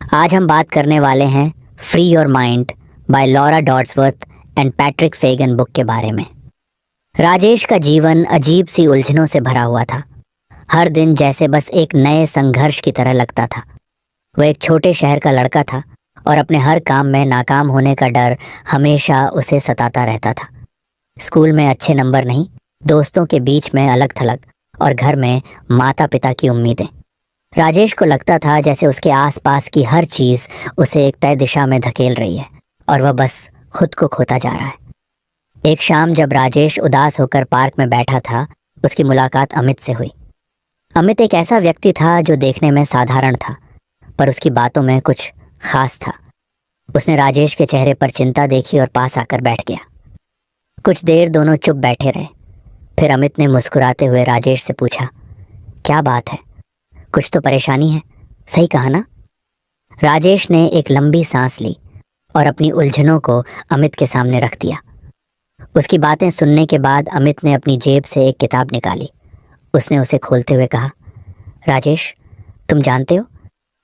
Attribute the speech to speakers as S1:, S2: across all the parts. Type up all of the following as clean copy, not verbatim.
S1: आज हम बात करने वाले हैं free your mind by Laura Dodsworth and Patrick Fagan book के बारे में। राजेश का जीवन अजीब सी उलझनों से भरा हुआ था। हर दिन जैसे बस एक नए संघर्ष की तरह लगता था। वह एक छोटे शहर का लड़का था और अपने हर काम में नाकाम होने का डर हमेशा उसे सताता रहता था। स्कूल में अच्छे नंबर नहीं, दोस्तों के बीच में अलग थलग और घर में माता पिता की उम्मीदें। राजेश को लगता था जैसे उसके आसपास की हर चीज़ उसे एक तय दिशा में धकेल रही है और वह बस खुद को खोता जा रहा है। एक शाम जब राजेश उदास होकर पार्क में बैठा था, उसकी मुलाकात अमित से हुई। अमित एक ऐसा व्यक्ति था जो देखने में साधारण था, पर उसकी बातों में कुछ खास था। उसने राजेश के चेहरे पर चिंता देखी और पास आकर बैठ गया। कुछ देर दोनों चुप बैठे रहे। फिर अमित ने मुस्कुराते हुए राजेश से पूछा, क्या बात है? कुछ तो परेशानी है, सही कहा ना? राजेश ने एक लंबी सांस ली और अपनी उलझनों को अमित के सामने रख दिया। उसकी बातें सुनने के बाद अमित ने अपनी जेब से एक किताब निकाली। उसने उसे खोलते हुए कहा, राजेश, तुम जानते हो,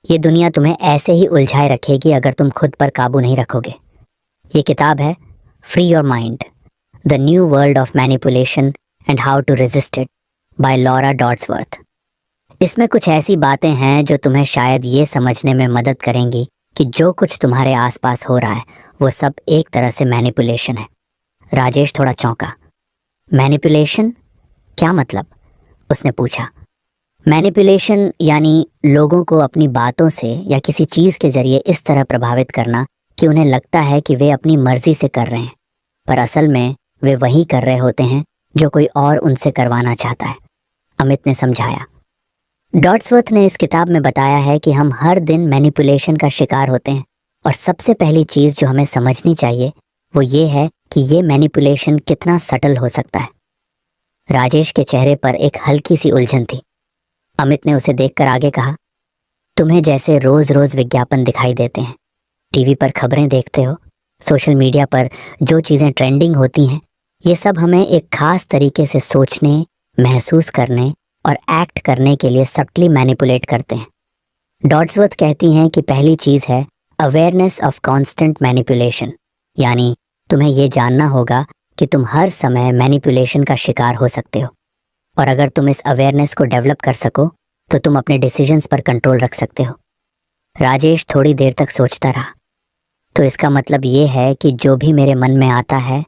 S1: ये दुनिया तुम्हें ऐसे ही उलझाए रखेगी अगर तुम खुद पर काबू नहीं रखोगे। ये किताब है free your mind, the new world of manipulation and how to resist it by Laura Dodsworth. इसमें कुछ ऐसी बातें हैं जो तुम्हें शायद ये समझने में मदद करेंगी कि जो कुछ तुम्हारे आसपास हो रहा है वो सब एक तरह से मैनिपुलेशन है। राजेश थोड़ा चौंका। मैनिपुलेशन? क्या मतलब? उसने पूछा। मैनिपुलेशन यानी लोगों को अपनी बातों से या किसी चीज़ के जरिए इस तरह प्रभावित करना कि उन्हें लगता है कि वे अपनी मर्जी से कर रहे हैं, पर असल में वे वही कर रहे होते हैं जो कोई और उनसे करवाना चाहता है, अमित ने समझाया। डॉड्सवर्थ ने इस किताब में बताया है कि हम हर दिन मैनिपुलेशन का शिकार होते हैं और सबसे पहली चीज़ जो हमें समझनी चाहिए वो ये है कि ये मैनिपुलेशन कितना सटल हो सकता है। राजेश के चेहरे पर एक हल्की सी उलझन थी। अमित ने उसे देखकर आगे कहा, तुम्हें जैसे रोज रोज विज्ञापन दिखाई देते हैं, टीवी पर खबरें देखते हो, सोशल मीडिया पर जो चीज़ें ट्रेंडिंग होती हैं, ये सब हमें एक खास तरीके से सोचने, महसूस करने और एक्ट करने के लिए सटली मैनिपुलेट करते हैं। डॉड्सवर्थ कहती हैं कि पहली चीज़ है अवेयरनेस ऑफ कांस्टेंट मैनिपुलेशन, यानी तुम्हें ये जानना होगा कि तुम हर समय मैनिपुलेशन का शिकार हो सकते हो, और अगर तुम इस अवेयरनेस को डेवलप कर सको तो तुम अपने डिसीजंस पर कंट्रोल रख सकते हो। राजेश थोड़ी देर तक सोचता रहा। तो इसका मतलब ये है कि जो भी मेरे मन में आता है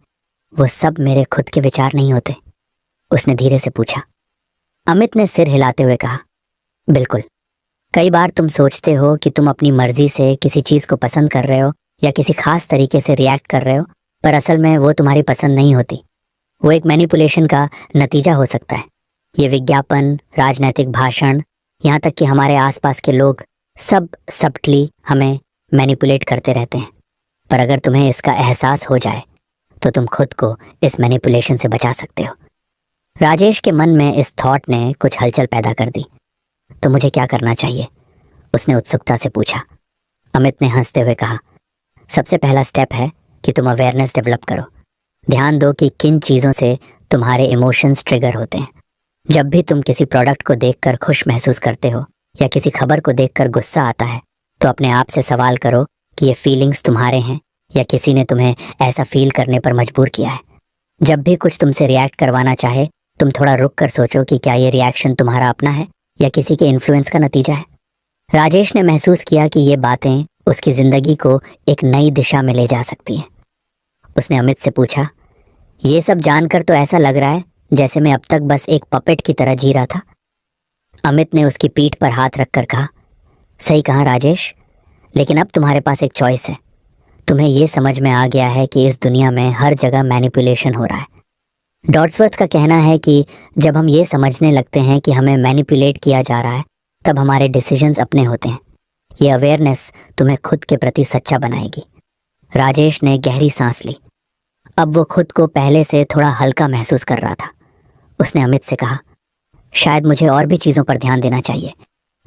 S1: वो सब मेरे खुद के विचार नहीं होते? उसने धीरे से पूछा। अमित ने सिर हिलाते हुए कहा, बिल्कुल। कई बार तुम सोचते हो कि तुम अपनी मर्जी से किसी चीज़ को पसंद कर रहे हो या किसी खास तरीके से रिएक्ट कर रहे हो, पर असल में वो तुम्हारी पसंद नहीं होती। वो एक मैनिपुलेशन का नतीजा हो सकता है। ये विज्ञापन, राजनीतिक भाषण, यहाँ तक कि हमारे आसपास के लोग सब सब्टली हमें मैनिपुलेट करते रहते हैं। पर अगर तुम्हें इसका एहसास हो जाए तो तुम खुद को इस मैनिपुलेशन से बचा सकते हो। राजेश के मन में इस थॉट ने कुछ हलचल पैदा कर दी। तो मुझे क्या करना चाहिए? उसने उत्सुकता से पूछा। अमित ने हंसते हुए कहा, सबसे पहला स्टेप है कि तुम अवेयरनेस डेवलप करो। ध्यान दो कि किन चीज़ों से तुम्हारे इमोशंस ट्रिगर होते हैं। जब भी तुम किसी प्रोडक्ट को देखकर खुश महसूस करते हो या किसी खबर को देखकर गुस्सा आता है, तो अपने आप से सवाल करो कि ये फीलिंग्स तुम्हारे हैं या किसी ने तुम्हें ऐसा फील करने पर मजबूर किया है। जब भी कुछ तुमसे रिएक्ट करवाना चाहे, तुम थोड़ा रुक कर सोचो कि क्या ये रिएक्शन तुम्हारा अपना है या किसी के इन्फ्लुएंस का नतीजा है। राजेश ने महसूस किया कि ये बातें उसकी ज़िंदगी को एक नई दिशा में ले जा सकती हैं। उसने अमित से पूछा, ये सब जानकर तो ऐसा लग रहा है जैसे मैं अब तक बस एक पपेट की तरह जी रहा था। अमित ने उसकी पीठ पर हाथ रखकर कहा, सही कहा राजेश, लेकिन अब तुम्हारे पास एक चॉइस है। तुम्हें ये समझ में आ गया है कि इस दुनिया में हर जगह मैनिपुलेशन हो रहा है। डॉड्सवर्थ का कहना है कि जब हम ये समझने लगते हैं कि हमें मैनिपुलेट किया जा रहा है, तब हमारे डिसीजंस अपने होते हैं। ये अवेयरनेस तुम्हें खुद के प्रति सच्चा बनाएगी। राजेश ने गहरी सांस ली। अब वो खुद को पहले से थोड़ा हल्का महसूस कर रहा था। उसने अमित से कहा, शायद मुझे और भी चीज़ों पर ध्यान देना चाहिए।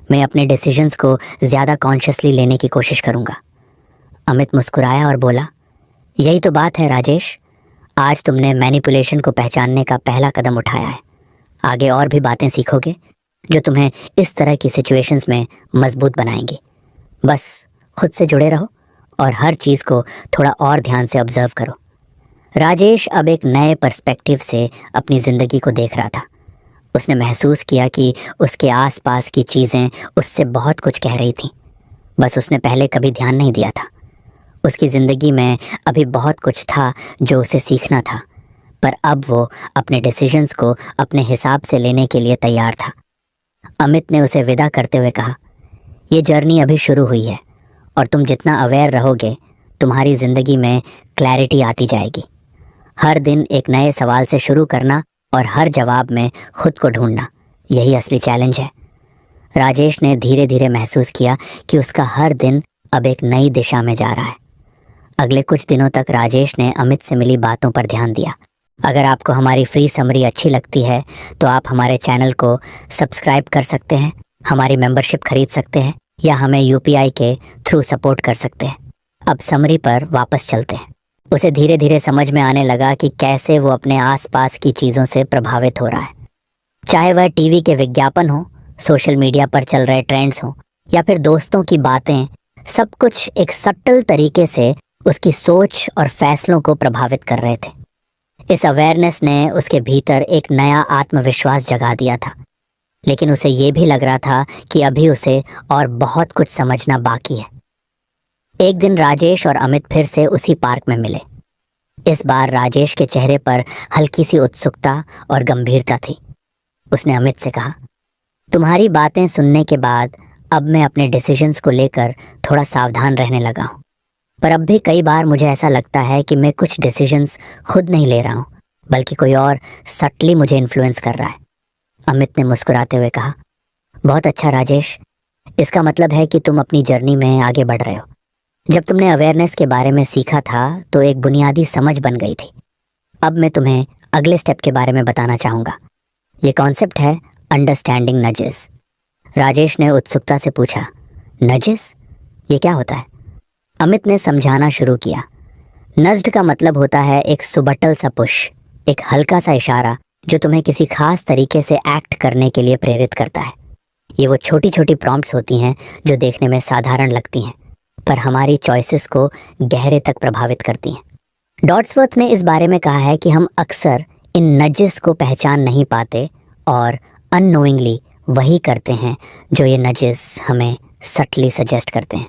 S1: मैं अपने डिसीजंस को ज़्यादा कॉन्शियसली लेने की कोशिश करूँगा। अमित मुस्कुराया और बोला, यही तो बात है राजेश, आज तुमने मैनिपुलेशन को पहचानने का पहला कदम उठाया है। आगे और भी बातें सीखोगे जो तुम्हें इस तरह की सिचुएशंस में मजबूत बनाएंगी। बस खुद से जुड़े रहो और हर चीज़ को थोड़ा और ध्यान से ऑब्जर्व करो। राजेश अब एक नए पर्सपेक्टिव से अपनी ज़िंदगी को देख रहा था। उसने महसूस किया कि उसके आसपास की चीज़ें उससे बहुत कुछ कह रही थीं, बस उसने पहले कभी ध्यान नहीं दिया था। उसकी ज़िंदगी में अभी बहुत कुछ था जो उसे सीखना था, पर अब वो अपने डिसीजंस को अपने हिसाब से लेने के लिए तैयार था। अमित ने उसे विदा करते हुए कहा, ये जर्नी अभी शुरू हुई है और तुम जितना अवेयर रहोगे तुम्हारी ज़िंदगी में क्लैरिटी आती जाएगी। हर दिन एक नए सवाल से शुरू करना और हर जवाब में खुद को ढूंढना, यही असली चैलेंज है। राजेश ने धीरे धीरे महसूस किया कि उसका हर दिन अब एक नई दिशा में जा रहा है। अगले कुछ दिनों तक राजेश ने अमित से मिली बातों पर ध्यान दिया। अगर आपको हमारी फ्री समरी अच्छी लगती है तो आप हमारे चैनल को सब्सक्राइब कर सकते हैं, हमारी मेंबरशिप खरीद सकते हैं या हमें यूपीआई के थ्रू सपोर्ट कर सकते हैं। अब समरी पर वापस चलते हैं। उसे धीरे धीरे समझ में आने लगा कि कैसे वो अपने आसपास की चीज़ों से प्रभावित हो रहा है। चाहे वह टीवी के विज्ञापन हो, सोशल मीडिया पर चल रहे ट्रेंड्स हो या फिर दोस्तों की बातें, सब कुछ एक सटल तरीके से उसकी सोच और फैसलों को प्रभावित कर रहे थे। इस अवेयरनेस ने उसके भीतर एक नया आत्मविश्वास जगा दिया था, लेकिन उसे ये भी लग रहा था कि अभी उसे और बहुत कुछ समझना बाकी है। एक दिन राजेश और अमित फिर से उसी पार्क में मिले। इस बार राजेश के चेहरे पर हल्की सी उत्सुकता और गंभीरता थी। उसने अमित से कहा, तुम्हारी बातें सुनने के बाद अब मैं अपने डिसीजंस को लेकर थोड़ा सावधान रहने लगा हूँ, पर अब भी कई बार मुझे ऐसा लगता है कि मैं कुछ डिसीजंस खुद नहीं ले रहा हूँ, बल्कि कोई और सटली मुझे इन्फ्लुएंस कर रहा है। अमित ने मुस्कुराते हुए कहा, बहुत अच्छा राजेश, इसका मतलब है कि तुम अपनी जर्नी में आगे बढ़ रहे हो। जब तुमने अवेयरनेस के बारे में सीखा था तो एक बुनियादी समझ बन गई थी। अब मैं तुम्हें अगले स्टेप के बारे में बताना चाहूँगा। ये कॉन्सेप्ट है अंडरस्टैंडिंग नजेस। राजेश ने उत्सुकता से पूछा, नजेस? ये क्या होता है? अमित ने समझाना शुरू किया। नज्ड का मतलब होता है एक सुबटल सा पुश, एक हल्का सा इशारा जो तुम्हें किसी खास तरीके से एक्ट करने के लिए प्रेरित करता है। ये वो छोटी छोटी प्रॉम्प्ट्स होती हैं जो देखने में साधारण लगती हैं, पर हमारी चॉइसेस को गहरे तक प्रभावित करती हैं। डॉट्सवर्थ ने इस बारे में कहा है कि हम अक्सर इन नजेस को पहचान नहीं पाते और अननोइंगली वही करते हैं जो ये नजेस हमें सटली सजेस्ट करते हैं।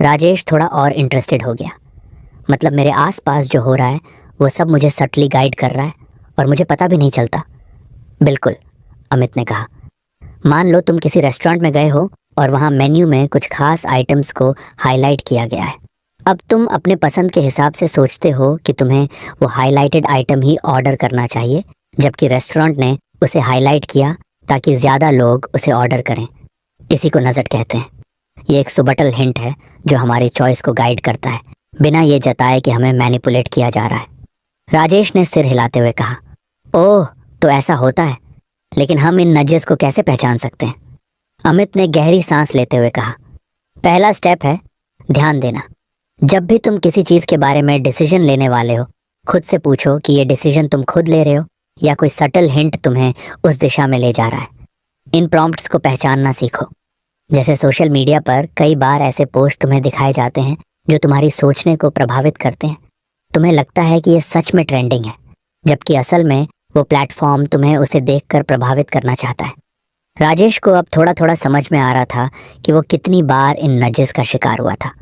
S1: राजेश थोड़ा और इंटरेस्टेड हो गया। मतलब मेरे आसपास जो हो रहा है वो सब मुझे सटली गाइड कर रहा है और मुझे पता भी नहीं चलता। बिल्कुल, अमित ने कहा। मान लो तुम किसी रेस्टोरेंट में गए हो और वहाँ मेन्यू में कुछ खास आइटम्स को हाईलाइट किया गया है। अब तुम अपने पसंद के हिसाब से सोचते हो कि तुम्हें वो हाईलाइटेड आइटम ही ऑर्डर करना चाहिए, जबकि रेस्टोरेंट ने उसे हाईलाइट किया ताकि ज़्यादा लोग उसे ऑर्डर करें। इसी को नज़र कहते हैं। ये एक सुबटल हिंट है जो हमारी चॉइस को गाइड करता है, बिना ये जताए कि हमें मैनिपुलेट किया जा रहा है। राजेश ने सिर हिलाते हुए कहा, ओह, तो ऐसा होता है, लेकिन हम इन नजेस को कैसे पहचान सकते हैं? अमित ने गहरी सांस लेते हुए कहा, पहला स्टेप है ध्यान देना। जब भी तुम किसी चीज़ के बारे में डिसीजन लेने वाले हो, खुद से पूछो कि ये डिसीजन तुम खुद ले रहे हो या कोई सटल हिंट तुम्हें उस दिशा में ले जा रहा है। इन प्रॉम्प्ट्स को पहचानना सीखो। जैसे सोशल मीडिया पर कई बार ऐसे पोस्ट तुम्हें दिखाए जाते हैं जो तुम्हारी सोचने को प्रभावित करते हैं। तुम्हें लगता है कि ये सच में ट्रेंडिंग है, जबकि असल में वो प्लेटफॉर्म तुम्हें उसे देखकर प्रभावित करना चाहता है। राजेश को अब थोड़ा थोड़ा समझ में आ रहा था कि वो कितनी बार इन नजेस का शिकार हुआ था।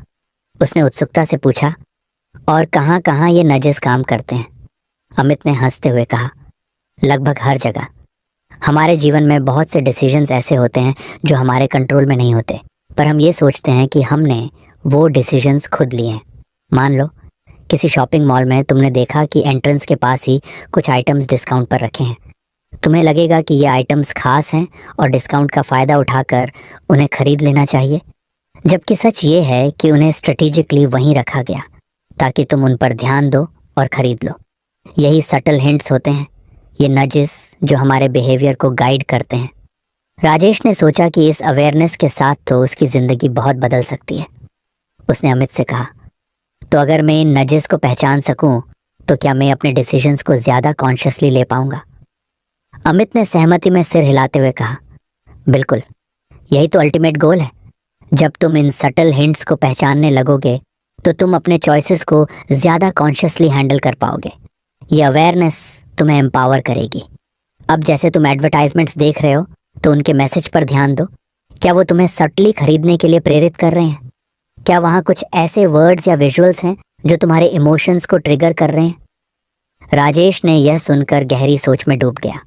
S1: उसने उत्सुकता से पूछा, और कहाँ कहाँ ये नजेस काम करते हैं? अमित ने हंसते हुए कहा, लगभग हर जगह। हमारे जीवन में बहुत से डिसीजंस ऐसे होते हैं जो हमारे कंट्रोल में नहीं होते, पर हम ये सोचते हैं कि हमने वो डिसीजंस खुद लिए हैं। मान लो किसी शॉपिंग मॉल में तुमने देखा कि एंट्रेंस के पास ही कुछ आइटम्स डिस्काउंट पर रखे हैं। तुम्हें लगेगा कि ये आइटम्स खास हैं और डिस्काउंट का फ़ायदा उठाकर उन्हें खरीद लेना चाहिए, जबकि सच ये है कि उन्हें स्ट्रेटेजिकली वहीं रखा गया ताकि तुम उन पर ध्यान दो और ख़रीद लो। यही सटल हिंट्स होते हैं, ये नजेस जो हमारे बिहेवियर को गाइड करते हैं। राजेश ने सोचा कि इस अवेयरनेस के साथ तो उसकी ज़िंदगी बहुत बदल सकती है। उसने अमित से कहा, तो अगर मैं इन नजेस को पहचान सकूं, तो क्या मैं अपने डिसीजंस को ज़्यादा कॉन्शियसली ले पाऊंगा? अमित ने सहमति में सिर हिलाते हुए कहा, बिल्कुल, यही तो अल्टीमेट गोल है। जब तुम इन सटल हिंट्स को पहचानने लगोगे तो तुम अपने चॉइसेस को ज़्यादा कॉन्शियसली हैंडल कर पाओगे। ये अवेयरनेस तुम्हें एम्पावर करेगी। अब जैसे तुम एडवर्टाइजमेंट्स देख रहे हो तो उनके मैसेज पर ध्यान दो। क्या वो तुम्हें सटली खरीदने के लिए प्रेरित कर रहे हैं? क्या वहाँ कुछ ऐसे वर्ड्स या विजुअल्स हैं जो तुम्हारे इमोशंस को ट्रिगर कर रहे हैं? राजेश ने यह सुनकर गहरी सोच में डूब गया।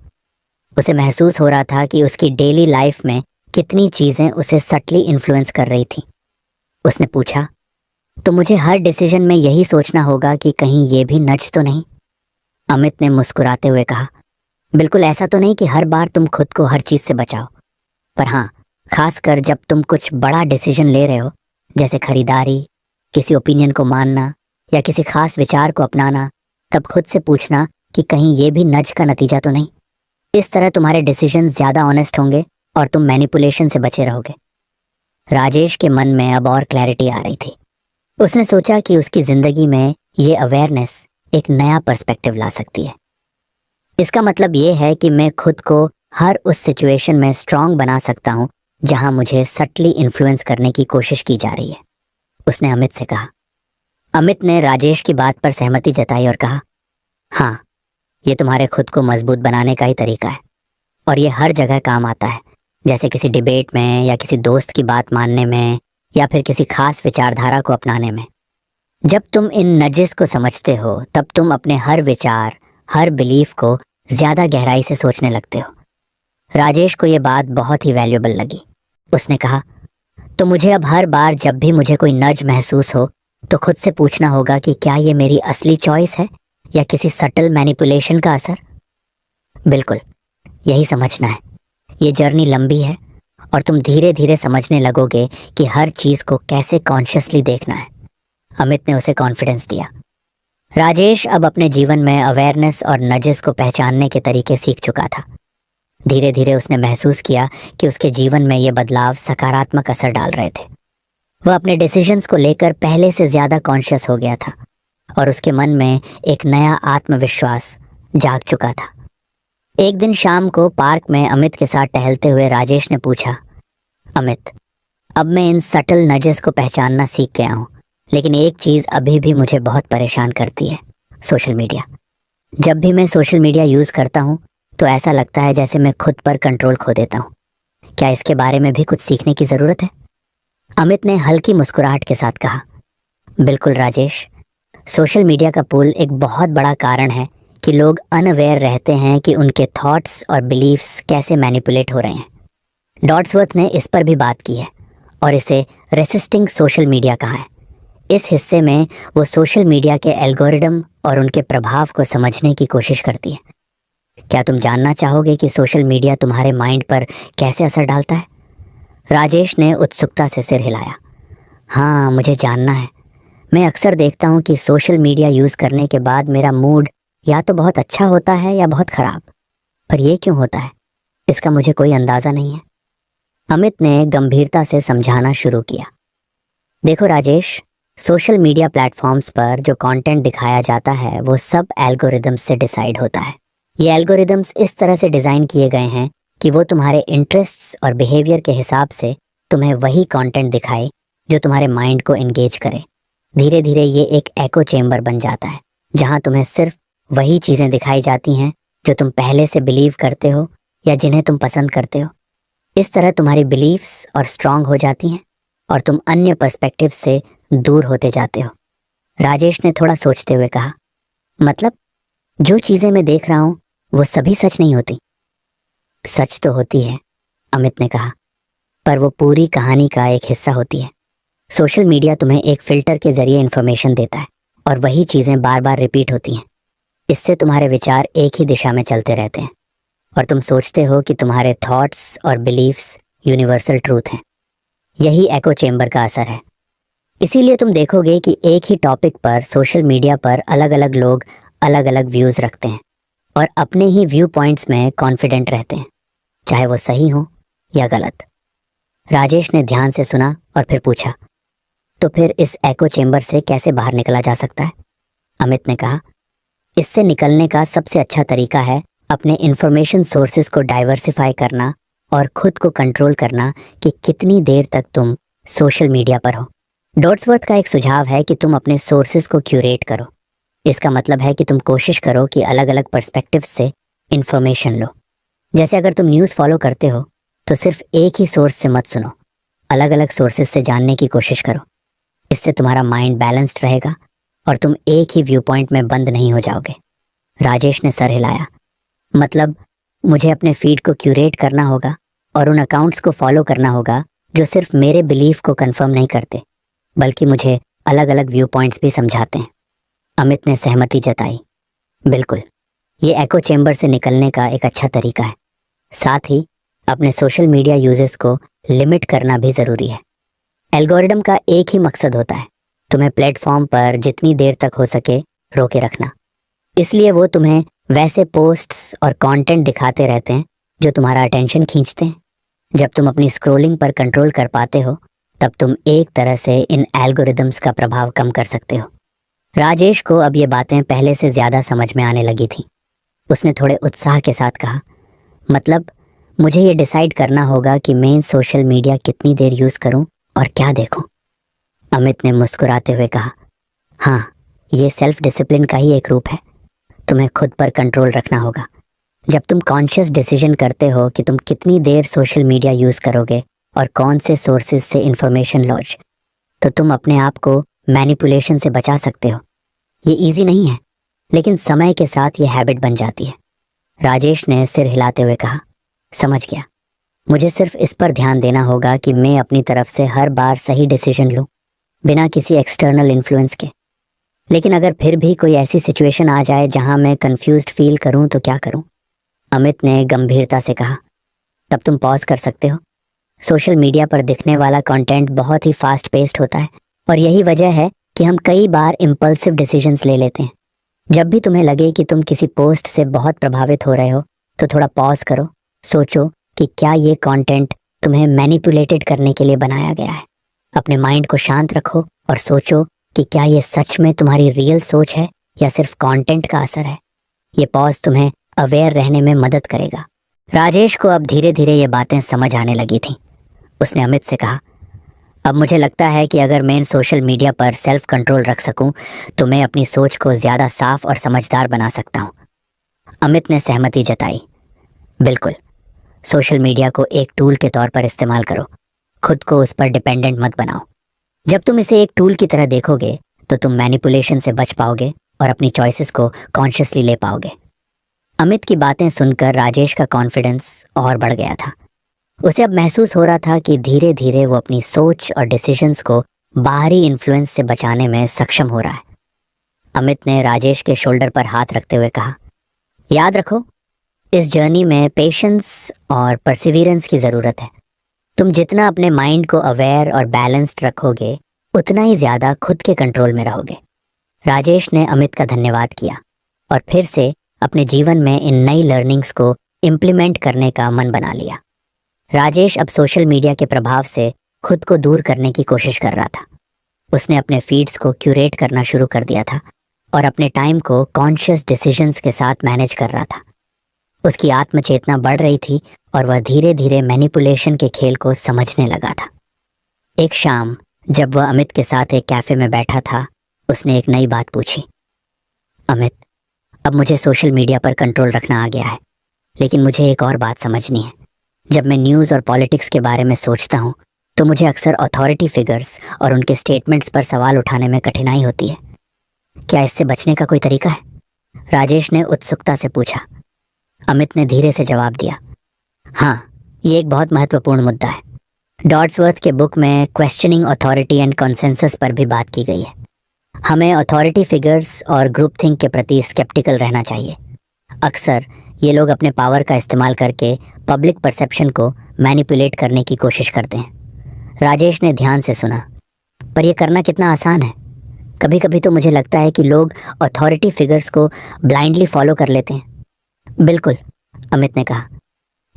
S1: उसे महसूस हो रहा था कि उसकी डेली लाइफ में कितनी चीज़ें उसे सटली इन्फ्लुएंस कर रही थी। उसने पूछा, तो मुझे हर डिसीजन में यही सोचना होगा कि कहीं ये भी नच तो नहीं? अमित ने मुस्कुराते हुए कहा, बिल्कुल ऐसा तो नहीं कि हर बार तुम खुद को हर चीज़ से बचाओ, पर हाँ, खासकर जब तुम कुछ बड़ा डिसीजन ले रहे हो, जैसे खरीदारी, किसी ओपिनियन को मानना या किसी खास विचार को अपनाना, तब खुद से पूछना कि कहीं ये भी नज का नतीजा तो नहीं। इस तरह तुम्हारे डिसीजन ज़्यादा ऑनेस्ट होंगे और तुम मैनिपुलेशन से बचे रहोगे। राजेश के मन में अब और क्लैरिटी आ रही थी। उसने सोचा कि उसकी ज़िंदगी में ये अवेयरनेस एक नया पर्सपेक्टिव ला सकती है। इसका मतलब ये है कि मैं खुद को हर उस सिचुएशन में स्ट्रांग बना सकता हूँ जहां मुझे सटली इन्फ्लुएंस करने की कोशिश की जा रही है। उसने अमित से कहा। अमित ने राजेश की बात पर सहमति जताई और कहा, हाँ, ये तुम्हारे खुद को मजबूत बनाने का ही तरीका है और ये हर जगह काम आता है, जैसे किसी डिबेट में या किसी दोस्त की बात मानने में या फिर किसी खास विचारधारा को अपनाने में। जब तुम इन नजेस को समझते हो तब तुम अपने हर विचार, हर बिलीफ को ज़्यादा गहराई से सोचने लगते हो। राजेश को ये बात बहुत ही वैल्यूएबल लगी। उसने कहा, तो मुझे अब हर बार जब भी मुझे कोई नज महसूस हो तो खुद से पूछना होगा कि क्या ये मेरी असली चॉइस है या किसी सटल मैनिपुलेशन का असर? बिल्कुल, यही समझना है। ये जर्नी लंबी है और तुम धीरे धीरे समझने लगोगे कि हर चीज़ को कैसे कॉन्शियसली देखना है। अमित ने उसे कॉन्फिडेंस दिया। राजेश अब अपने जीवन में अवेयरनेस और नजेस को पहचानने के तरीके सीख चुका था। धीरे धीरे उसने महसूस किया कि उसके जीवन में ये बदलाव सकारात्मक असर डाल रहे थे। वह अपने डिसीजंस को लेकर पहले से ज़्यादा कॉन्शियस हो गया था और उसके मन में एक नया आत्मविश्वास जाग चुका था। एक दिन शाम को पार्क में अमित के साथ टहलते हुए राजेश ने पूछा, अमित, अब मैं इन सटल नजेस को पहचानना सीख गया हूँ, लेकिन एक चीज़ अभी भी मुझे बहुत परेशान करती है, सोशल मीडिया। जब भी मैं सोशल मीडिया यूज़ करता हूँ तो ऐसा लगता है जैसे मैं खुद पर कंट्रोल खो देता हूँ। क्या इसके बारे में भी कुछ सीखने की ज़रूरत है? अमित ने हल्की मुस्कुराहट के साथ कहा, बिल्कुल राजेश, सोशल मीडिया का पुल एक बहुत बड़ा कारण है कि लोग अनअवेयर रहते हैं कि उनके थॉट्स और बिलीफ्स कैसे मैनिपुलेट हो रहे हैं। डॉट्सवर्थ ने इस पर भी बात की है और इसे रेसिस्टिंग सोशल मीडिया कहा है। इस हिस्से में वो सोशल मीडिया के एल्गोरिदम और उनके प्रभाव को समझने की कोशिश करती है। क्या तुम जानना चाहोगे कि सोशल मीडिया तुम्हारे माइंड पर कैसे असर डालता है? राजेश ने उत्सुकता से सिर हिलाया। हाँ, मुझे जानना है। मैं अक्सर देखता हूँ कि सोशल मीडिया यूज़ करने के बाद मेरा मूड या तो बहुत अच्छा होता है या बहुत ख़राब। पर यह क्यों होता है, इसका मुझे कोई अंदाज़ा नहीं है। अमित ने गंभीरता से समझाना शुरू किया। देखो राजेश, सोशल मीडिया प्लेटफॉर्म्स पर जो कंटेंट दिखाया जाता है वो सब एल्गोरिदम्स से डिसाइड होता है। ये एल्गोरिदम्स इस तरह से डिज़ाइन किए गए हैं कि वो तुम्हारे इंटरेस्ट्स और बिहेवियर के हिसाब से तुम्हें वही कंटेंट दिखाए जो तुम्हारे माइंड को एंगेज करे। धीरे धीरे ये एक एको चेम्बर बन जाता है जहाँ तुम्हें सिर्फ वही चीज़ें दिखाई जाती हैं जो तुम पहले से बिलीव करते हो या जिन्हें तुम पसंद करते हो। इस तरह तुम्हारी बिलीव्स और स्ट्रांग हो जाती हैं और तुम अन्य पर्सपेक्टिव से दूर होते जाते हो। राजेश ने थोड़ा सोचते हुए कहा, मतलब जो चीज़ें मैं देख रहा हूँ वो सभी सच नहीं होती? सच तो होती है, अमित ने कहा, पर वो पूरी कहानी का एक हिस्सा होती है। सोशल मीडिया तुम्हें एक फ़िल्टर के ज़रिए इन्फॉर्मेशन देता है और वही चीज़ें बार बार रिपीट होती हैं। इससे तुम्हारे विचार एक ही दिशा में चलते रहते हैं और तुम सोचते हो कि तुम्हारे थॉट्स और बिलीव्स यूनिवर्सल ट्रूथ हैं। यही एको चेम्बर का असर है। इसीलिए तुम देखोगे कि एक ही टॉपिक पर सोशल मीडिया पर अलग अलग लोग अलग अलग व्यूज़ रखते हैं और अपने ही व्यू पॉइंट्स में कॉन्फिडेंट रहते हैं, चाहे वो सही हो या गलत। राजेश ने ध्यान से सुना और फिर पूछा, तो फिर इस एको चेम्बर से कैसे बाहर निकला जा सकता है? अमित ने कहा, इससे निकलने का सबसे अच्छा तरीका है अपने इंफॉर्मेशन सोर्सेज को डाइवर्सिफाई करना और खुद को कंट्रोल करना कि कितनी देर तक तुम सोशल मीडिया पर हो। डॉट्सवर्थ का एक सुझाव है कि तुम अपने सोर्सेज को क्यूरेट करो। इसका मतलब है कि तुम कोशिश करो कि अलग अलग पर्सपेक्टिव से इंफॉर्मेशन लो। जैसे अगर तुम न्यूज़ फॉलो करते हो तो सिर्फ एक ही सोर्स से मत सुनो, अलग अलग सोर्सेज से जानने की कोशिश करो। इससे तुम्हारा माइंड बैलेंस्ड रहेगा और तुम एक ही व्यू पॉइंट में बंद नहीं हो जाओगे। राजेश ने सर हिलाया। मतलब मुझे अपने फीड को क्यूरेट करना होगा और उन अकाउंट्स को फॉलो करना होगा जो सिर्फ मेरे बिलीफ को कंफर्म नहीं करते बल्कि मुझे अलग अलग व्यू पॉइंट्स भी समझाते हैं। अमित ने सहमति जताई। बिल्कुल, ये एको चेंबर से निकलने का एक अच्छा तरीका है। साथ ही अपने सोशल मीडिया यूजेस को लिमिट करना भी ज़रूरी है। एल्गोरिदम का एक ही मकसद होता है, तुम्हें प्लेटफॉर्म पर जितनी देर तक हो सके रोके रखना। इसलिए वो तुम्हें वैसे पोस्ट्स और कंटेंट दिखाते रहते हैं जो तुम्हारा अटेंशन खींचते हैं। जब तुम अपनी स्क्रॉलिंग पर कंट्रोल कर पाते हो तब तुम एक तरह से इन एल्गोरिदम्स का प्रभाव कम कर सकते हो। राजेश को अब ये बातें पहले से ज़्यादा समझ में आने लगी थी। उसने थोड़े उत्साह के साथ कहा, मतलब मुझे ये डिसाइड करना होगा कि मैं सोशल मीडिया कितनी देर यूज़ करूं और क्या देखूं। अमित ने मुस्कुराते हुए कहा, हाँ, ये सेल्फ डिसिप्लिन का ही एक रूप है। तुम्हें खुद पर कंट्रोल रखना होगा। जब तुम कॉन्शियस डिसीजन करते हो कि तुम कितनी देर सोशल मीडिया यूज़ करोगे और कौन से सोर्सेज से इंफॉर्मेशन लॉज, तो तुम अपने आप को मैनिपुलेशन से बचा सकते हो। ये इजी नहीं है, लेकिन समय के साथ ये हैबिट बन जाती है। राजेश ने सिर हिलाते हुए कहा, समझ गया। मुझे सिर्फ इस पर ध्यान देना होगा कि मैं अपनी तरफ से हर बार सही डिसीजन लूं, बिना किसी एक्सटर्नल इन्फ्लुएंस के। लेकिन अगर फिर भी कोई ऐसी सिचुएशन आ जाए जहां मैं कंफ्यूज्ड फील करूं तो क्या करूं? अमित ने गंभीरता से कहा, तब तुम पॉज कर सकते हो। सोशल मीडिया पर दिखने वाला कंटेंट बहुत ही फास्ट पेस्ड होता है और यही वजह है कि हम कई बार इम्पल्सिव डिसीजंस ले लेते हैं। जब भी तुम्हें लगे कि तुम किसी पोस्ट से बहुत प्रभावित हो रहे हो तो थोड़ा पॉज करो, सोचो कि क्या ये कंटेंट तुम्हें मैनिपुलेटेड करने के लिए बनाया गया है। अपने माइंड को शांत रखो और सोचो कि क्या ये सच में तुम्हारी रियल सोच है या सिर्फ कंटेंट का असर है। ये पॉज तुम्हें अवेयर रहने में मदद करेगा। राजेश को अब धीरे धीरे ये बातें समझ आने लगी थीं। उसने अमित से कहा, अब मुझे लगता है कि अगर मैं सोशल मीडिया पर सेल्फ कंट्रोल रख सकूं तो मैं अपनी सोच को ज़्यादा साफ और समझदार बना सकता हूं। अमित ने सहमति जताई। बिल्कुल, सोशल मीडिया को एक टूल के तौर पर इस्तेमाल करो, खुद को उस पर डिपेंडेंट मत बनाओ। जब तुम इसे एक टूल की तरह देखोगे तो तुम मैनिपुलेशन से बच पाओगे और अपनी चॉइसेस को कॉन्शियसली ले पाओगे। अमित की बातें सुनकर राजेश का कॉन्फिडेंस और बढ़ गया था। उसे अब महसूस हो रहा था कि धीरे धीरे वो अपनी सोच और डिसीजंस को बाहरी इन्फ्लुएंस से बचाने में सक्षम हो रहा है। अमित ने राजेश के शोल्डर पर हाथ रखते हुए कहा, याद रखो, इस जर्नी में पेशेंस और परसिवियरेंस की ज़रूरत है। तुम जितना अपने माइंड को अवेयर और बैलेंस्ड रखोगे उतना ही ज़्यादा खुद के कंट्रोल में रहोगे। राजेश ने अमित का धन्यवाद किया और फिर से अपने जीवन में इन नई लर्निंग्स को इम्प्लीमेंट करने का मन बना लिया। राजेश अब सोशल मीडिया के प्रभाव से खुद को दूर करने की कोशिश कर रहा था। उसने अपने फीड्स को क्यूरेट करना शुरू कर दिया था और अपने टाइम को कॉन्शियस डिसीजंस के साथ मैनेज कर रहा था। उसकी आत्मचेतना बढ़ रही थी और वह धीरे धीरे मैनिपुलेशन के खेल को समझने लगा था। एक शाम जब वह अमित के साथ एक कैफ़े में बैठा था, उसने एक नई बात पूछी, अमित, अब मुझे सोशल मीडिया पर कंट्रोल रखना आ गया है, लेकिन मुझे एक और बात समझनी है। जब मैं न्यूज़ और पॉलिटिक्स के बारे में सोचता हूँ तो मुझे अक्सर अथॉरिटी फिगर्स और उनके स्टेटमेंट्स पर सवाल उठाने में कठिनाई होती है। क्या इससे बचने का कोई तरीका है? राजेश ने उत्सुकता से पूछा। अमित ने धीरे से जवाब दिया, हाँ, ये एक बहुत महत्वपूर्ण मुद्दा है। डॉट्सवर्थ के बुक में क्वेश्चनिंग अथॉरिटी एंड कंसेंसस पर भी बात की गई है। हमें अथॉरिटी फिगर्स और ग्रुप थिंक के प्रति स्केप्टिकल रहना चाहिए। अक्सर ये लोग अपने पावर का इस्तेमाल करके पब्लिक परसेप्शन को मैनिपुलेट करने की कोशिश करते हैं। राजेश ने ध्यान से सुना, पर यह करना कितना आसान है। कभी कभी तो मुझे लगता है कि लोग अथॉरिटी फिगर्स को ब्लाइंडली फॉलो कर लेते हैं। बिल्कुल, अमित ने कहा,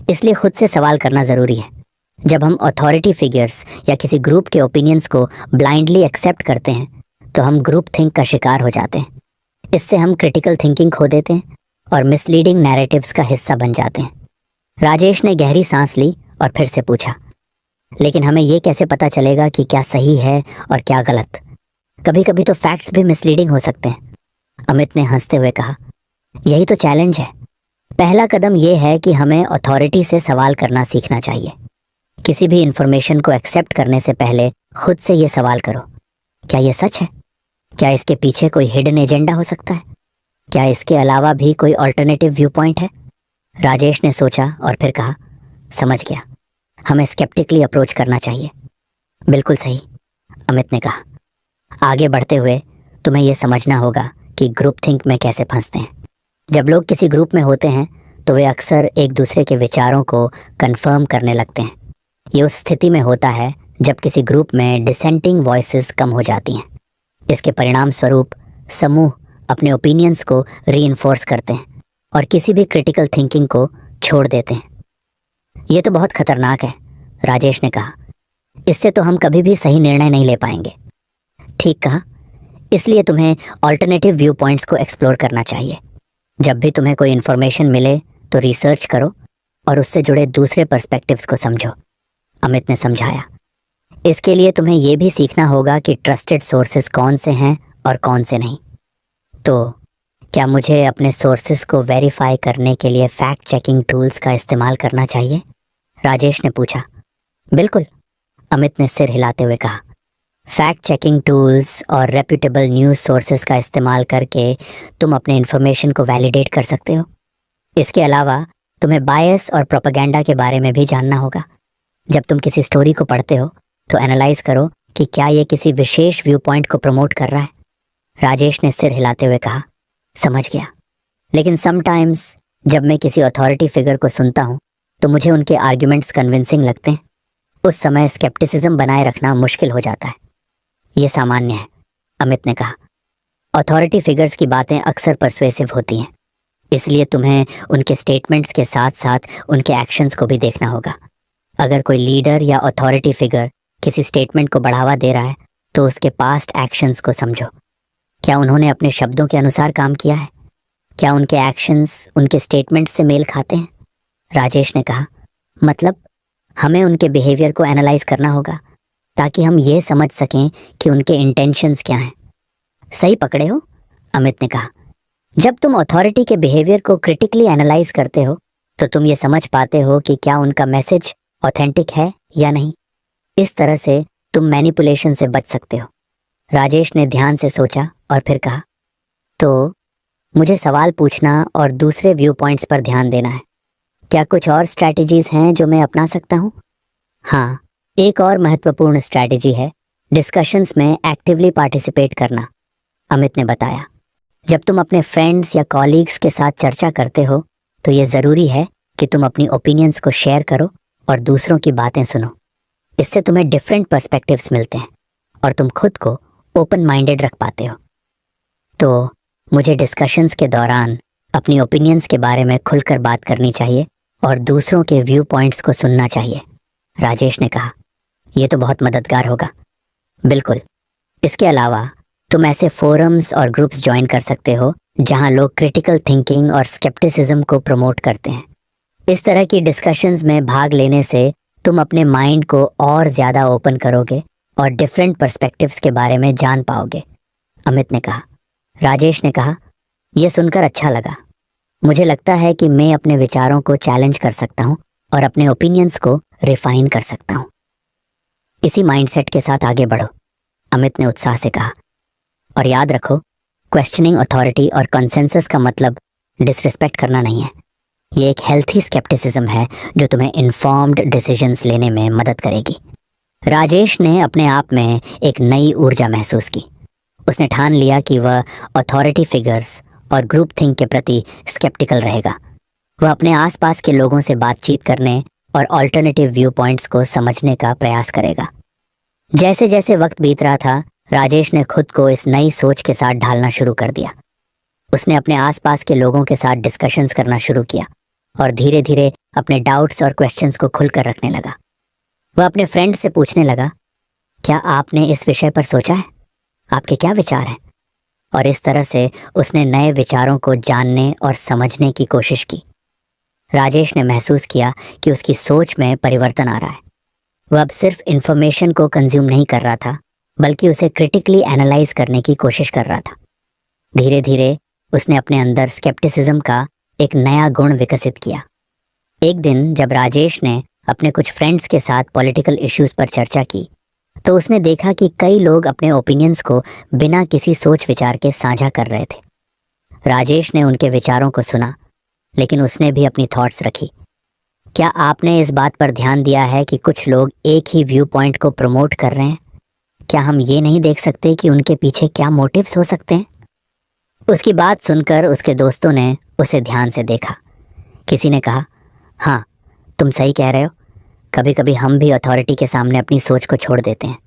S1: इसलिए खुद से सवाल करना ज़रूरी है। जब हम अथॉरिटी फिगर्स या किसी ग्रुप के ओपिनियंस को ब्लाइंडली एक्सेप्ट करते हैं तो हम ग्रुप थिंक का शिकार हो जाते हैं। इससे हम क्रिटिकल थिंकिंग खो देते हैं और मिसलीडिंग नैरेटिव्स का हिस्सा बन जाते हैं। राजेश ने गहरी सांस ली और फिर से पूछा, लेकिन हमें ये कैसे पता चलेगा कि क्या सही है और क्या गलत? कभी कभी तो फैक्ट्स भी मिसलीडिंग हो सकते हैं। अमित ने हंसते हुए कहा, यही तो चैलेंज है। पहला कदम यह है कि हमें अथॉरिटी से सवाल करना सीखना चाहिए। किसी भी इंफॉर्मेशन को एक्सेप्ट करने से पहले खुद से ये सवाल करो, क्या ये सच है? क्या इसके पीछे कोई हिडन एजेंडा हो सकता है? क्या इसके अलावा भी कोई अल्टरनेटिव व्यू पॉइंट है? राजेश ने सोचा और फिर कहा, समझ गया, हमें स्केप्टिकली अप्रोच करना चाहिए। बिल्कुल सही, अमित ने कहा। आगे बढ़ते हुए तुम्हें यह समझना होगा कि ग्रुप थिंक में कैसे फंसते हैं। जब लोग किसी ग्रुप में होते हैं तो वे अक्सर एक दूसरे के विचारों को कंफर्म करने लगते हैं। ये उस स्थिति में होता है जब किसी ग्रुप में डिसेंटिंग वॉइसेस कम हो जाती हैं। इसके परिणाम स्वरूप समूह अपने ओपिनियंस को रीइंफोर्स करते हैं और किसी भी क्रिटिकल थिंकिंग को छोड़ देते हैं। ये तो बहुत खतरनाक है, राजेश ने कहा। इससे तो हम कभी भी सही निर्णय नहीं ले पाएंगे। ठीक कहा, इसलिए तुम्हें ऑल्टरनेटिव व्यू पॉइंट्स को एक्सप्लोर करना चाहिए। जब भी तुम्हें कोई इन्फॉर्मेशन मिले तो रिसर्च करो और उससे जुड़े दूसरे पर्सपेक्टिव्स को समझो, अमित ने समझाया। इसके लिए तुम्हें यह भी सीखना होगा कि ट्रस्टेड सोर्सेज कौन से हैं और कौन से नहीं। तो क्या मुझे अपने सोर्सेज को वेरीफाई करने के लिए फैक्ट चेकिंग टूल्स का इस्तेमाल करना चाहिए? राजेश ने पूछा। बिल्कुल, अमित ने सिर हिलाते हुए कहा। फैक्ट चेकिंग टूल्स और रेप्यूटेबल न्यूज़ सोर्सेज का इस्तेमाल करके तुम अपने इन्फॉर्मेशन को वैलिडेट कर सकते हो। इसके अलावा तुम्हें बायस और प्रोपेगेंडा के बारे में भी जानना होगा। जब तुम किसी स्टोरी को पढ़ते हो तो एनालाइज करो कि क्या ये किसी विशेष व्यू पॉइंट को प्रमोट कर रहा है। राजेश ने सिर हिलाते हुए कहा, समझ गया। लेकिन समटाइम्स जब मैं किसी अथॉरिटी फिगर को सुनता हूँ तो मुझे उनके आर्ग्यूमेंट्स कन्विंसिंग लगते हैं। उस समय स्केप्टिसिज्म बनाए रखना मुश्किल हो जाता है। ये सामान्य है, अमित ने कहा। अथॉरिटी फिगर्स की बातें अक्सर परसुएसिव होती हैं, इसलिए तुम्हें उनके स्टेटमेंट्स के साथ साथ उनके एक्शंस को भी देखना होगा। अगर कोई लीडर या अथॉरिटी फिगर किसी स्टेटमेंट को बढ़ावा दे रहा है तो उसके पास्ट एक्शंस को समझो। क्या उन्होंने अपने शब्दों के अनुसार काम किया है? क्या उनके एक्शंस उनके स्टेटमेंट्स से मेल खाते हैं? राजेश ने कहा, मतलब हमें उनके बिहेवियर को एनालाइज करना होगा ताकि हम ये समझ सकें कि उनके इंटेंशंस क्या हैं। सही पकड़े हो, अमित ने कहा। जब तुम अथॉरिटी के बिहेवियर को क्रिटिकली एनालाइज करते हो तो तुम ये समझ पाते हो कि क्या उनका मैसेज ऑथेंटिक है या नहीं। इस तरह से तुम मैनिपुलेशन से बच सकते हो। राजेश ने ध्यान से सोचा और फिर कहा, तो मुझे सवाल पूछना और दूसरे व्यू पॉइंट्स पर ध्यान देना है। क्या कुछ और स्ट्रैटेजीज हैं जो मैं अपना सकता हूँ? हाँ, एक और महत्वपूर्ण स्ट्रैटेजी है डिस्कशंस में एक्टिवली पार्टिसिपेट करना, अमित ने बताया। जब तुम अपने फ्रेंड्स या कॉलीग्स के साथ चर्चा करते हो तो ये ज़रूरी है कि तुम अपनी ओपिनियंस को शेयर करो और दूसरों की बातें सुनो। इससे तुम्हें डिफरेंट पर्सपेक्टिव्स मिलते हैं और तुम खुद को ओपन माइंडेड रख पाते हो। तो मुझे डिस्कशंस के दौरान अपनी ओपिनियंस के बारे में खुलकर बात करनी चाहिए और दूसरों के व्यू पॉइंट्स को सुनना चाहिए, राजेश ने कहा। यह तो बहुत मददगार होगा। बिल्कुल। इसके अलावा तुम ऐसे फोरम्स और ग्रुप्स ज्वाइन कर सकते हो जहां लोग क्रिटिकल थिंकिंग और स्केप्टिसिज्म को प्रमोट करते हैं। इस तरह की डिस्कशंस में भाग लेने से तुम अपने माइंड को और ज़्यादा ओपन करोगे और डिफरेंट पर्सपेक्टिव्स के बारे में जान पाओगे, अमित ने कहा। राजेश ने कहा, यह सुनकर अच्छा लगा। मुझे लगता है कि मैं अपने विचारों को चैलेंज कर सकता हूँ और अपने ओपिनियंस को रिफाइन कर सकता हूँ। इसी माइंडसेट के साथ आगे बढ़ो, अमित ने उत्साह से कहा। और याद रखो, क्वेश्चनिंग अथॉरिटी और कंसेंसस का मतलब डिसरिस्पेक्ट करना नहीं है। ये एक हेल्थी स्केप्टिसिज्म है जो तुम्हें इन्फॉर्म्ड डिसीजंस लेने में मदद करेगी। राजेश ने अपने आप में एक नई ऊर्जा महसूस की। उसने ठान लिया कि वह अथॉरिटी फिगर्स और ग्रुप थिंक के प्रति स्केप्टिकल रहेगा। वह अपने आसपास के लोगों से बातचीत करने और अल्टरनेटिव व्यू पॉइंट्स को समझने का प्रयास करेगा। जैसे जैसे वक्त बीत रहा था, राजेश ने खुद को इस नई सोच के साथ ढालना शुरू कर दिया। उसने अपने आसपास के लोगों के साथ डिस्कशंस करना शुरू किया और धीरे धीरे अपने डाउट्स और क्वेश्चंस को खुलकर रखने लगा। वह अपने फ्रेंड से पूछने लगा, क्या आपने इस विषय पर सोचा है? आपके क्या विचार हैं? और इस तरह से उसने नए विचारों को जानने और समझने की कोशिश की। राजेश ने महसूस किया कि उसकी सोच में परिवर्तन आ रहा है। वह अब सिर्फ इंफॉर्मेशन को कंज्यूम नहीं कर रहा था, बल्कि उसे क्रिटिकली एनालाइज करने की कोशिश कर रहा था। धीरे धीरे उसने अपने अंदर स्केप्टिसिज्म का एक नया गुण विकसित किया। एक दिन जब राजेश ने अपने कुछ फ्रेंड्स के साथ पॉलिटिकल इश्यूज पर चर्चा की, तो उसने देखा कि कई लोग अपने ओपिनियंस को बिना किसी सोच विचार के साझा कर रहे थे। राजेश ने उनके विचारों को सुना, लेकिन उसने भी अपनी थॉट्स रखी। क्या आपने इस बात पर ध्यान दिया है कि कुछ लोग एक ही व्यू पॉइंट को प्रमोट कर रहे हैं? क्या हम ये नहीं देख सकते कि उनके पीछे क्या मोटिव्स हो सकते हैं? उसकी बात सुनकर उसके दोस्तों ने उसे ध्यान से देखा। किसी ने कहा, हाँ, तुम सही कह रहे हो, कभी कभी हम भी अथॉरिटी के सामने अपनी सोच को छोड़ देते हैं।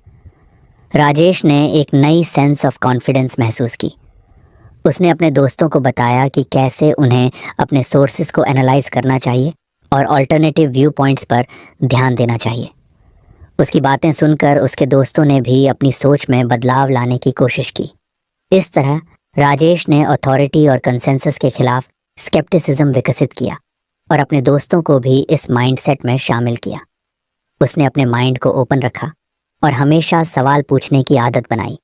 S1: राजेश ने एक नई सेंस ऑफ कॉन्फिडेंस महसूस की। उसने अपने दोस्तों को बताया कि कैसे उन्हें अपने सोर्सेज को एनालाइज करना चाहिए और अल्टरनेटिव व्यू पॉइंट्स पर ध्यान देना चाहिए। उसकी बातें सुनकर उसके दोस्तों ने भी अपनी सोच में बदलाव लाने की कोशिश की। इस तरह राजेश ने अथॉरिटी और कंसेंसस के खिलाफ स्केप्टिसिज्म विकसित किया और अपने दोस्तों को भी इस माइंडसेट में शामिल किया। उसने अपने माइंड को ओपन रखा और हमेशा सवाल पूछने की आदत बनाई।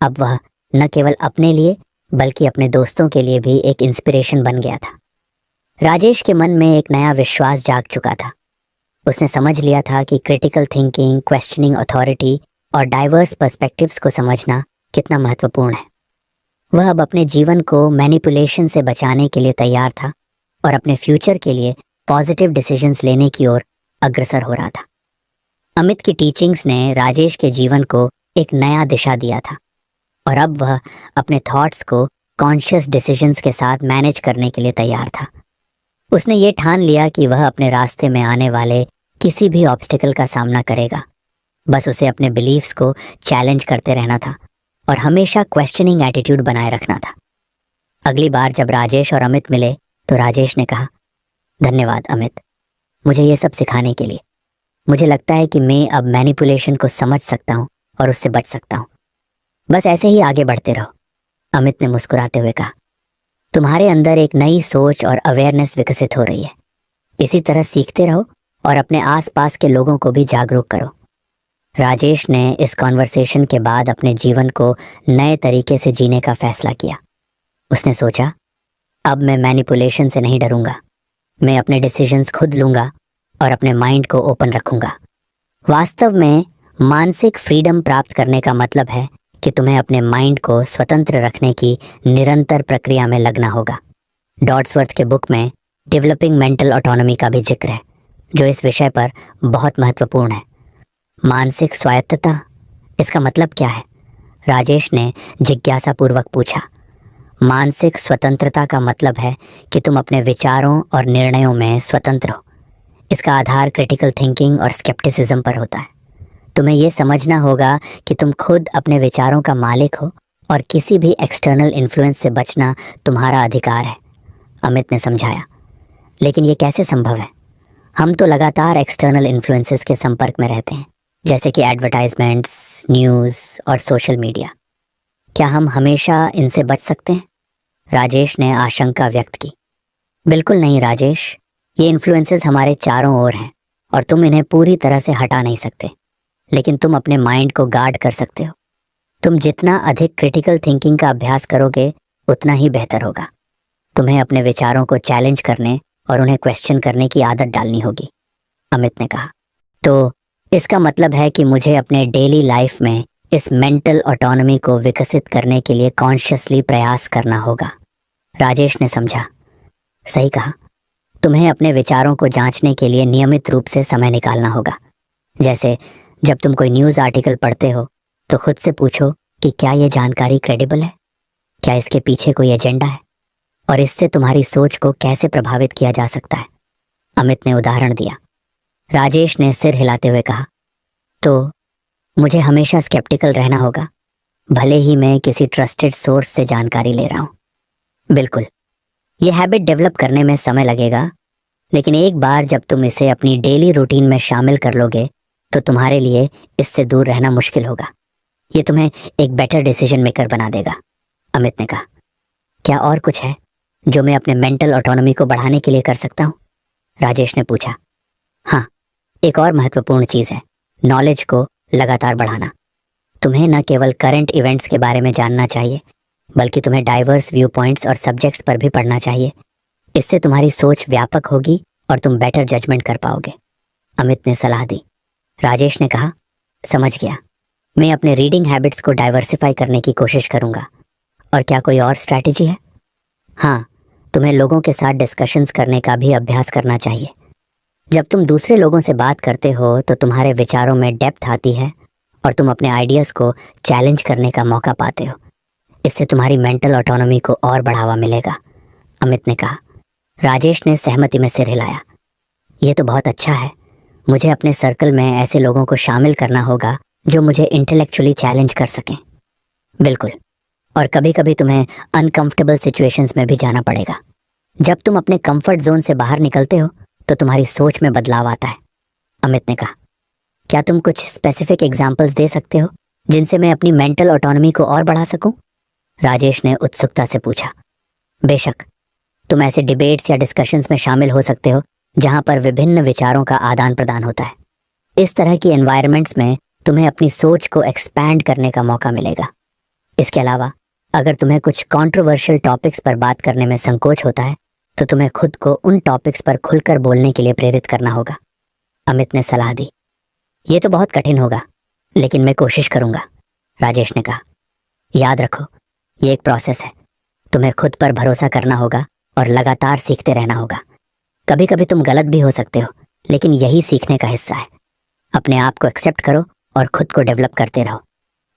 S1: अब वह न केवल अपने लिए बल्कि अपने दोस्तों के लिए भी एक इंस्पिरेशन बन गया था। राजेश के मन में एक नया विश्वास जाग चुका था। उसने समझ लिया था कि क्रिटिकल थिंकिंग, क्वेश्चनिंग अथॉरिटी और डाइवर्स पर्सपेक्टिव्स को समझना कितना महत्वपूर्ण है। वह अब अपने जीवन को मैनिपुलेशन से बचाने के लिए तैयार था और अपने फ्यूचर के लिए पॉजिटिव डिसीजंस लेने की ओर अग्रसर हो रहा था। अमित की टीचिंग्स ने राजेश के जीवन को एक नया दिशा दिया था और अब वह अपने थॉट्स को कॉन्शियस डिसीजंस के साथ मैनेज करने के लिए तैयार था। उसने ये ठान लिया कि वह अपने रास्ते में आने वाले किसी भी ऑब्स्टिकल का सामना करेगा। बस उसे अपने बिलीव्स को चैलेंज करते रहना था और हमेशा क्वेश्चनिंग एटीट्यूड बनाए रखना था। अगली बार जब राजेश और अमित मिले तो राजेश ने कहा, धन्यवाद अमित, मुझे ये सब सिखाने के लिए। मुझे लगता है कि मैं अब मैनिपुलेशन को समझ सकता हूँ और उससे बच सकता हूँ। बस ऐसे ही आगे बढ़ते रहो। अमित ने मुस्कुराते हुए कहा, तुम्हारे अंदर एक नई सोच और अवेयरनेस विकसित हो रही है। इसी तरह सीखते रहो और अपने आसपास के लोगों को भी जागरूक करो। राजेश ने इस कॉन्वर्सेशन के बाद अपने जीवन को नए तरीके से जीने का फैसला किया। उसने सोचा, अब मैं मैनिपुलेशन से नहीं डरूंगा। मैं अपने डिसीजंस खुद लूंगा और अपने माइंड को ओपन रखूंगा। वास्तव में मानसिक फ्रीडम प्राप्त करने का मतलब है कि तुम्हें अपने माइंड को स्वतंत्र रखने की निरंतर प्रक्रिया में लगना होगा। डॉट्सवर्थ के बुक में डेवलपिंग मेंटल ऑटोनॉमी का भी जिक्र है, जो इस विषय पर बहुत महत्वपूर्ण है। मानसिक स्वायत्तता, इसका मतलब क्या है? राजेश ने जिज्ञासापूर्वक पूछा। मानसिक स्वतंत्रता का मतलब है कि तुम अपने विचारों और निर्णयों में स्वतंत्र हो। इसका आधार क्रिटिकल थिंकिंग और स्केप्टिसिज्म पर होता है। तुम्हें यह समझना होगा कि तुम खुद अपने विचारों का मालिक हो और किसी भी एक्सटर्नल इन्फ्लुएंस से बचना तुम्हारा अधिकार है, अमित ने समझाया। लेकिन ये कैसे संभव है? हम तो लगातार एक्सटर्नल इन्फ्लुएंसेस के संपर्क में रहते हैं, जैसे कि एडवर्टाइजमेंट्स, न्यूज़ और सोशल मीडिया। क्या हम हमेशा इनसे बच सकते हैं? राजेश ने आशंका व्यक्त की। बिल्कुल नहीं राजेश, ये इन्फ्लुएंसेस हमारे चारों ओर हैं और तुम इन्हें पूरी तरह से हटा नहीं सकते, लेकिन तुम अपने माइंड को गार्ड कर सकते हो। तुम जितना अधिक क्रिटिकल थिंकिंग का अभ्यास करोगे उतना ही बेहतर होगा। तुम्हें अपने विचारों को चैलेंज करने और उन्हें क्वेश्चन करने की आदत डालनी होगी, अमित ने कहा। तो इसका मतलब है कि मुझे अपने डेली लाइफ में इस मेंटल ऑटोनॉमी को विकसित करने के लिए कॉन्शियसली प्रयास करना होगा, राजेश ने समझा। सही कहा, तुम्हें अपने विचारों को जांचने के लिए नियमित रूप से समय निकालना होगा। जैसे जब तुम कोई न्यूज़ आर्टिकल पढ़ते हो तो खुद से पूछो कि क्या यह जानकारी क्रेडिबल है, क्या इसके पीछे कोई एजेंडा है और इससे तुम्हारी सोच को कैसे प्रभावित किया जा सकता है, अमित ने उदाहरण दिया। राजेश ने सिर हिलाते हुए कहा, तो मुझे हमेशा स्केप्टिकल रहना होगा, भले ही मैं किसी ट्रस्टेड सोर्स से जानकारी ले रहा हूँ। बिल्कुल, यह हैबिट डेवलप करने में समय लगेगा, लेकिन एक बार जब तुम इसे अपनी डेली रूटीन में शामिल कर लोगे तो तुम्हारे लिए इससे दूर रहना मुश्किल होगा। ये तुम्हें एक बेटर डिसीजन मेकर बना देगा, अमित ने कहा। क्या और कुछ है जो मैं अपने मेंटल ऑटोनॉमी को बढ़ाने के लिए कर सकता हूँ? राजेश ने पूछा। हाँ, एक और महत्वपूर्ण चीज़ है, नॉलेज को लगातार बढ़ाना। तुम्हें न केवल करंट इवेंट्स के बारे में जानना चाहिए, बल्कि तुम्हें डाइवर्स व्यू पॉइंट्स और सब्जेक्ट्स पर भी पढ़ना चाहिए। इससे तुम्हारी सोच व्यापक होगी और तुम बेटर जजमेंट कर पाओगे, अमित ने सलाह दी। राजेश ने कहा, समझ गया। मैं अपने रीडिंग हैबिट्स को डाइवर्सिफाई करने की कोशिश करूंगा। और क्या कोई और स्ट्रैटेजी है? हाँ, तुम्हें लोगों के साथ डिस्कशंस करने का भी अभ्यास करना चाहिए। जब तुम दूसरे लोगों से बात करते हो तो तुम्हारे विचारों में डेप्थ आती है और तुम अपने आइडियाज़ को चैलेंज करने का मौका पाते हो। इससे तुम्हारी मेंटल ऑटोनॉमी को और बढ़ावा मिलेगा, अमित ने कहा। राजेश ने सहमति में सिर हिलाया। ये तो बहुत अच्छा है। मुझे अपने सर्कल में ऐसे लोगों को शामिल करना होगा जो मुझे इंटेलेक्चुअली चैलेंज कर सकें। बिल्कुल। और कभी कभी तुम्हें अनकंफर्टेबल सिचुएशंस में भी जाना पड़ेगा। जब तुम अपने कंफर्ट जोन से बाहर निकलते हो तो तुम्हारी सोच में बदलाव आता है, अमित ने कहा। क्या तुम कुछ स्पेसिफिक एग्जाम्पल्स दे सकते हो जिनसे मैं अपनी मेंटल ऑटोनॉमी को और बढ़ा सकूं? राजेश ने उत्सुकता से पूछा। बेशक, तुम ऐसे डिबेट्स या डिस्कशंस में शामिल हो सकते हो जहां पर विभिन्न विचारों का आदान प्रदान होता है। इस तरह की एनवायरनमेंट्स में तुम्हें अपनी सोच को एक्सपैंड करने का मौका मिलेगा। इसके अलावा अगर तुम्हें कुछ कंट्रोवर्शियल टॉपिक्स पर बात करने में संकोच होता है तो तुम्हें खुद को उन टॉपिक्स पर खुलकर बोलने के लिए प्रेरित करना होगा, अमित ने सलाह दी। ये तो बहुत कठिन होगा, लेकिन मैं कोशिश करूंगा, राजेश ने कहा। याद रखो, ये एक प्रोसेस है। तुम्हें खुद पर भरोसा करना होगा और लगातार सीखते रहना होगा। कभी कभी तुम गलत भी हो सकते हो, लेकिन यही सीखने का हिस्सा है। अपने आप को एक्सेप्ट करो और खुद को डेवलप करते रहो,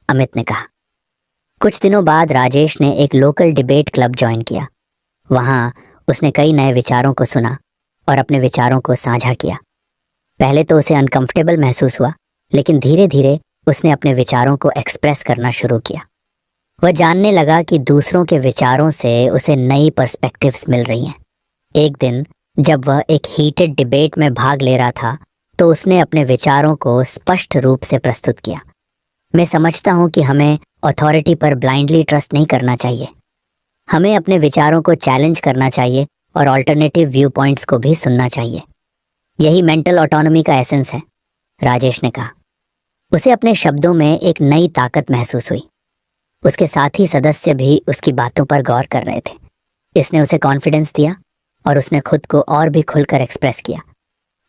S1: अमित ने कहा। कुछ दिनों बाद राजेश ने एक लोकल डिबेट क्लब ज्वाइन किया। वहाँ उसने कई नए विचारों को सुना और अपने विचारों को साझा किया। पहले तो उसे अनकंफर्टेबल महसूस हुआ, लेकिन धीरे धीरे उसने अपने विचारों को एक्सप्रेस करना शुरू किया। वह जानने लगा कि दूसरों के विचारों से उसे नई पर्सपेक्टिव्स मिल रही हैं। एक दिन जब वह एक हीटेड डिबेट में भाग ले रहा था तो उसने अपने विचारों को स्पष्ट रूप से प्रस्तुत किया। मैं समझता हूँ कि हमें अथॉरिटी पर ब्लाइंडली ट्रस्ट नहीं करना चाहिए। हमें अपने विचारों को चैलेंज करना चाहिए और अल्टरनेटिव व्यू पॉइंट्स को भी सुनना चाहिए। यही मेंटल ऑटोनॉमी का एसेंस है, राजेश ने कहा। उसे अपने शब्दों में एक नई ताकत महसूस हुई। उसके साथी सदस्य भी उसकी बातों पर गौर कर रहे थे। इसने उसे कॉन्फिडेंस दिया और उसने खुद को और भी खुलकर एक्सप्रेस किया।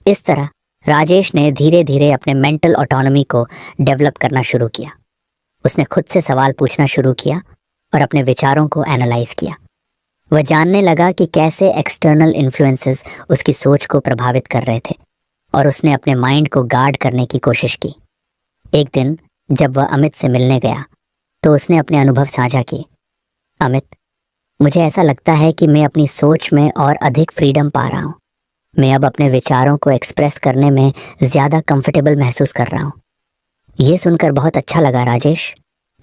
S1: इस तरह राजेश ने धीरे धीरे अपने मेंटल ऑटोनॉमी को डेवलप करना शुरू किया। उसने खुद से सवाल पूछना शुरू किया और अपने विचारों को एनालाइज किया। वह जानने लगा कि कैसे एक्सटर्नल इन्फ्लुएंसेस उसकी सोच को प्रभावित कर रहे थे और उसने अपने माइंड को गार्ड करने की कोशिश की। एक दिन जब वह अमित से मिलने गया तो उसने अपने अनुभव साझा किए। अमित, मुझे ऐसा लगता है कि मैं अपनी सोच में और अधिक फ्रीडम पा रहा हूँ। मैं अब अपने विचारों को एक्सप्रेस करने में ज़्यादा कंफर्टेबल महसूस कर रहा हूँ। ये सुनकर बहुत अच्छा लगा राजेश।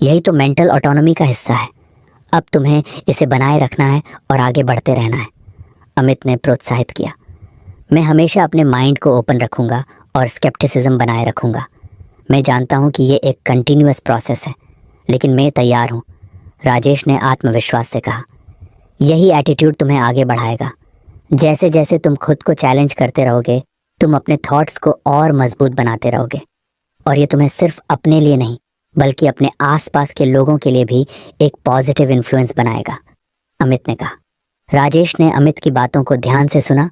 S1: यही तो मेंटल ऑटोनॉमी का हिस्सा है। अब तुम्हें इसे बनाए रखना है और आगे बढ़ते रहना है, अमित ने प्रोत्साहित किया। मैं हमेशा अपने माइंड को ओपन रखूंगा और स्केप्टिसिज्म बनाए रखूंगा। मैं जानता हूँ कि ये एक कंटिन्यूअस प्रोसेस है, लेकिन मैं तैयार हूँ, राजेश ने आत्मविश्वास से कहा। यही एटीट्यूड तुम्हें आगे बढ़ाएगा। जैसे जैसे तुम खुद को चैलेंज करते रहोगे, तुम अपने थॉट्स को और मजबूत बनाते रहोगे और ये तुम्हें सिर्फ अपने लिए नहीं बल्कि अपने आसपास के लोगों के लिए भी एक पॉजिटिव इन्फ्लुएंस बनाएगा, अमित ने कहा। राजेश ने अमित की बातों को ध्यान से सुना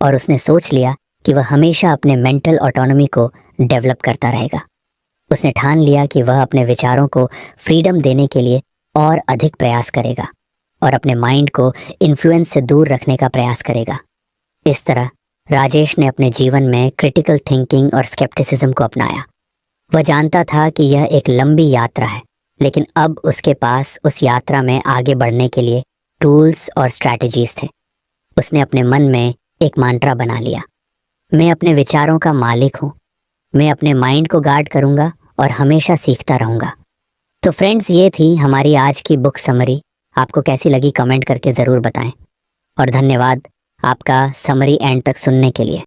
S1: और उसने सोच लिया कि वह हमेशा अपने मेंटल ऑटोनॉमी को डेवलप करता रहेगा। उसने ठान लिया कि वह अपने विचारों को फ्रीडम देने के लिए और अधिक प्रयास करेगा और अपने माइंड को इन्फ्लुएंस से दूर रखने का प्रयास करेगा। इस तरह राजेश ने अपने जीवन में क्रिटिकल थिंकिंग और स्केप्टिसिज्म को अपनाया। वह जानता था कि यह एक लंबी यात्रा है, लेकिन अब उसके पास उस यात्रा में आगे बढ़ने के लिए टूल्स और स्ट्रैटेजीज थे। उसने अपने मन में एक मंत्रा बना लिया, मैं अपने विचारों का मालिक हूँ। मैं अपने माइंड को गार्ड करूँगा और हमेशा सीखता रहूँगा। तो फ्रेंड्स, ये थी हमारी आज की बुक समरी। आपको कैसी लगी कमेंट करके ज़रूर बताएं और धन्यवाद आपका समरी एंड तक सुनने के लिए।